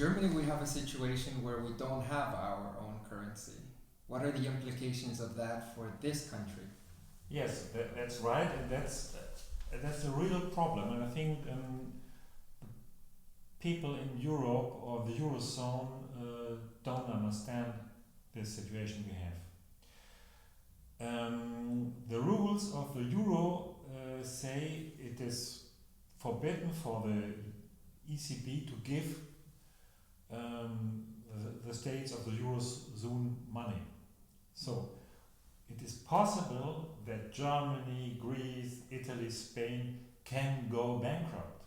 Germany, we have a situation where we don't have our own currency. What are the implications of that for this country? Yes, that's right, and that's a real problem. And I think people in Europe or the Eurozone don't understand this situation we have. The rules of the Euro say it is forbidden for the ECB to give the states of the Eurozone money. So it is possible that Germany, Greece, Italy, Spain can go bankrupt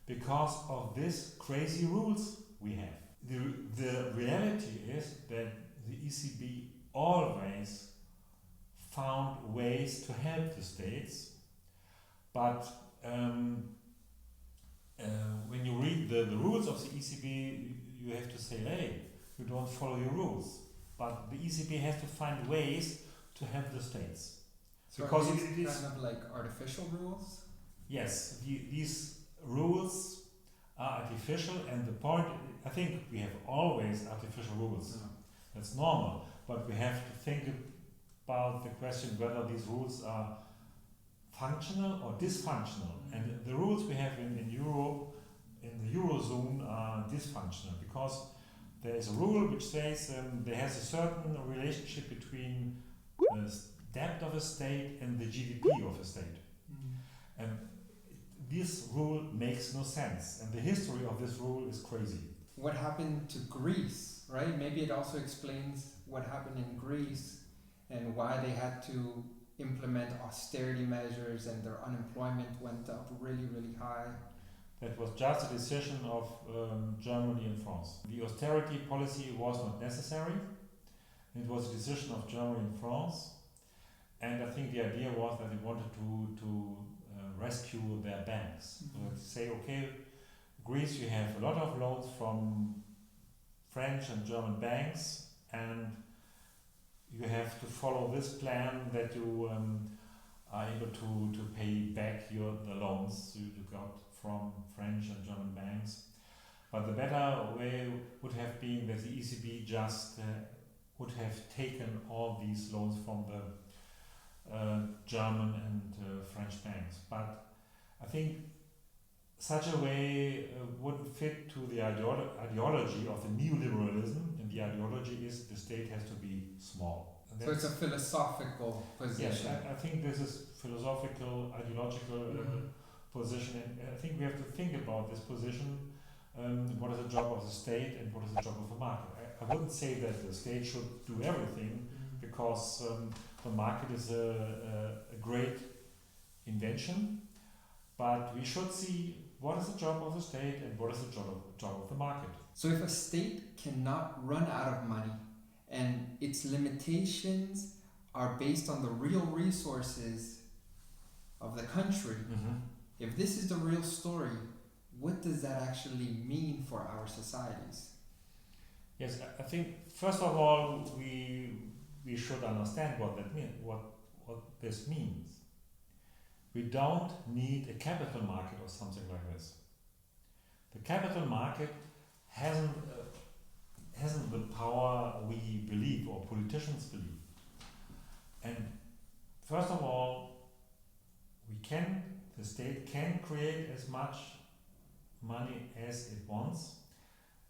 because of these crazy rules we have. The reality is that the ECB always found ways to help the states, but when you read the rules of the ECB, you have to say, hey, you don't follow your rules. But the ECB has to find ways to help the states. So because are it these is kind of like artificial rules? Yes, these rules are artificial, and the point, I think we have always artificial rules. No. That's normal, but we have to think about the question whether these rules are functional or dysfunctional. And the rules we have in Europe, in the Eurozone, are dysfunctional because there is a rule which says there has a certain relationship between the debt of a state and the GDP of a state. And this rule makes no sense, and the history of this rule is crazy. What happened to Greece, right? Maybe it also explains what happened in Greece and why they had to implement austerity measures and their unemployment went up really, really high. That was just a decision of Germany and France. The austerity policy was not necessary. It was a decision of Germany and France. And I think the idea was that they wanted to rescue their banks. So say, okay, Greece, you have a lot of loans from French and German banks, and you have to follow this plan that you are able to pay back the loans you got from French and German banks. But the better way would have been that the ECB just would have taken all these loans from the German and French banks. But I think such a way wouldn't fit to the ideology of the Neo-Liberalism, and the ideology is the state has to be small. So it's a philosophical position. Yes, I think this is philosophical, ideological position, and I think we have to think about this position. What is the job of the state and what is the job of the market? I wouldn't say that the state should do everything, because the market is a great invention, but we should see what is the job of the state and what is the job of the market. So if a state cannot run out of money and its limitations are based on the real resources of the country, if this is the real story, what does that actually mean for our societies? Yes, I think first of all we should understand what that means, what this means. We don't need a capital market or something like this. The capital market hasn't the power we believe or politicians believe. And first of all, the state can create as much money as it wants,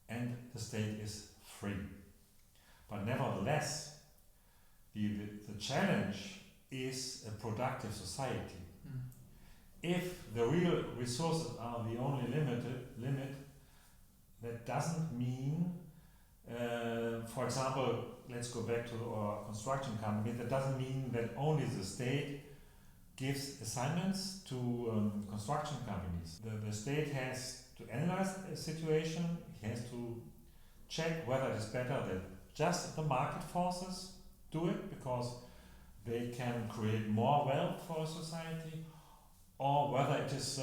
and the state is free. But nevertheless, the challenge is a productive society. If the real resources are the only limit, that doesn't mean, for example, let's go back to our construction company, that doesn't mean that only the state gives assignments to construction companies. The state has to analyze a situation, he has to check whether it is better that just the market forces do it because they can create more wealth for a society, or whether it is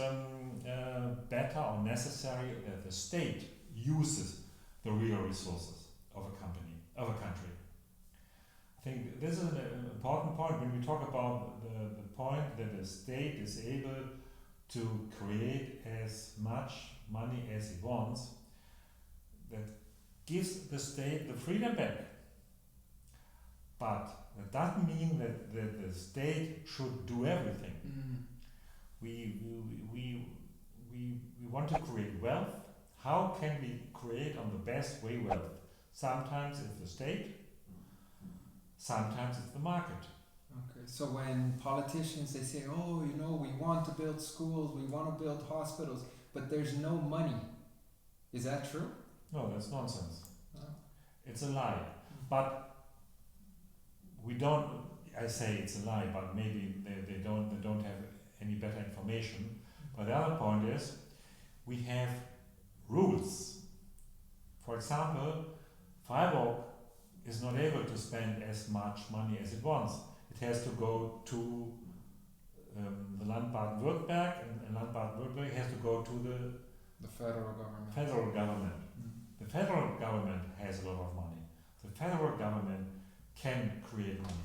better or necessary that the state uses the real resources of a country. I think this is an important point when we talk about the point that the state is able to create as much money as it wants. gives the state the freedom back. But that doesn't mean that the state should do everything. We want to create wealth. How can we create on the best way wealth? Sometimes it's the state, sometimes it's the market. Okay, so when politicians, they say, oh, you know, we want to build schools, we want to build hospitals, but there's no money. Is that true? No, that's nonsense. Oh. It's a lie. But we don't, I say it's a lie, but maybe they don't have any better information. But the other point is, we have rules. For example, Freiburg is not able to spend as much money as it wants. It has to go to the Land Baden-Württemberg, and Land Baden-Württemberg has to go to the federal government. Federal government. The federal government has a lot of money. The federal government can create money.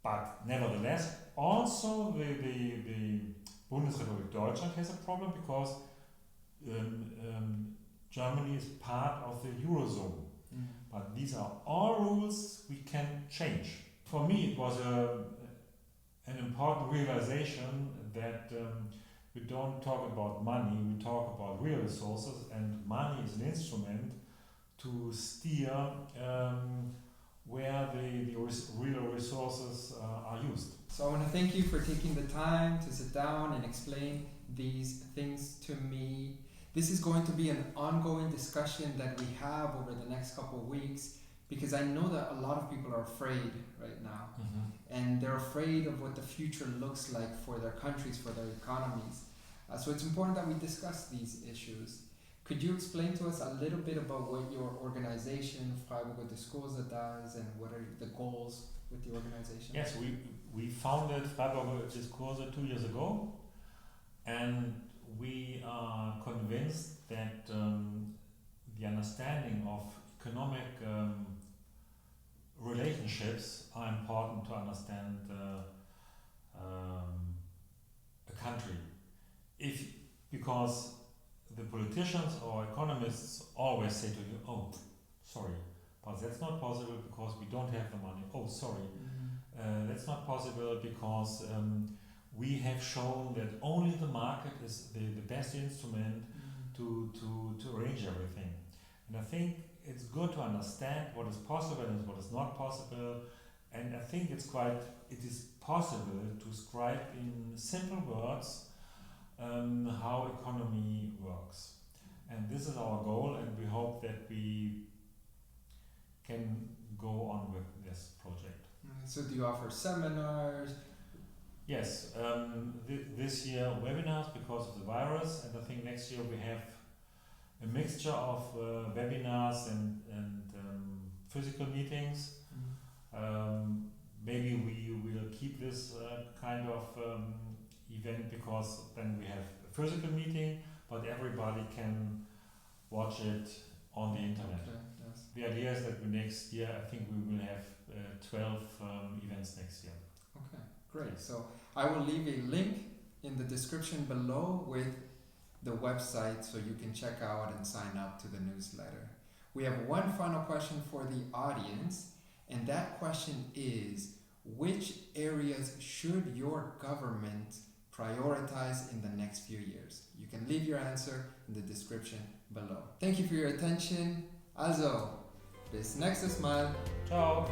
But nevertheless, also the Bundesrepublik Deutschland has a problem because Germany is part of the Eurozone. But these are all rules we can change. For me, it was an important realization that we don't talk about money, we talk about real resources, and money is an instrument to steer where the real resources are used. So I want to thank you for taking the time to sit down and explain these things to me. This is going to be an ongoing discussion that we have over the next couple of weeks, because I know that a lot of people are afraid right now. And they're afraid of what the future looks like for their countries, for their economies. So it's important that we discuss these issues. Could you explain to us a little bit about what your organization, Freiburger Diskurse, does, and what are the goals with the organization? Yes, we founded Freiburger Diskurse 2 years ago, and we are convinced that the understanding of economic relationships are important to understand a country. Because the politicians or economists always say to you, oh, sorry, but that's not possible because we don't have the money. Oh, sorry, that's not possible because we have shown that only the market is the best instrument to arrange everything. And I think it's good to understand what is possible and what is not possible. And I think it is possible to describe in simple words how economy works. And this is our goal, and we hope that we can go on with this project. So do you offer seminars? Yes, this year webinars because of the virus, and I think next year we have a mixture of webinars and physical meetings. Maybe we will keep this kind of event because then we have a physical meeting, but everybody can watch it on the internet. Okay, yes. The idea is that next year, I think we will have 12 events next year. Okay, great. So I will leave a link in the description below with the website so you can check out and sign up to the newsletter. We have one final question for the audience, and that question is, which areas should your government prioritize in the next few years? You can leave your answer in the description below. Thank you for your attention. Also, bis nächstes Mal. Ciao.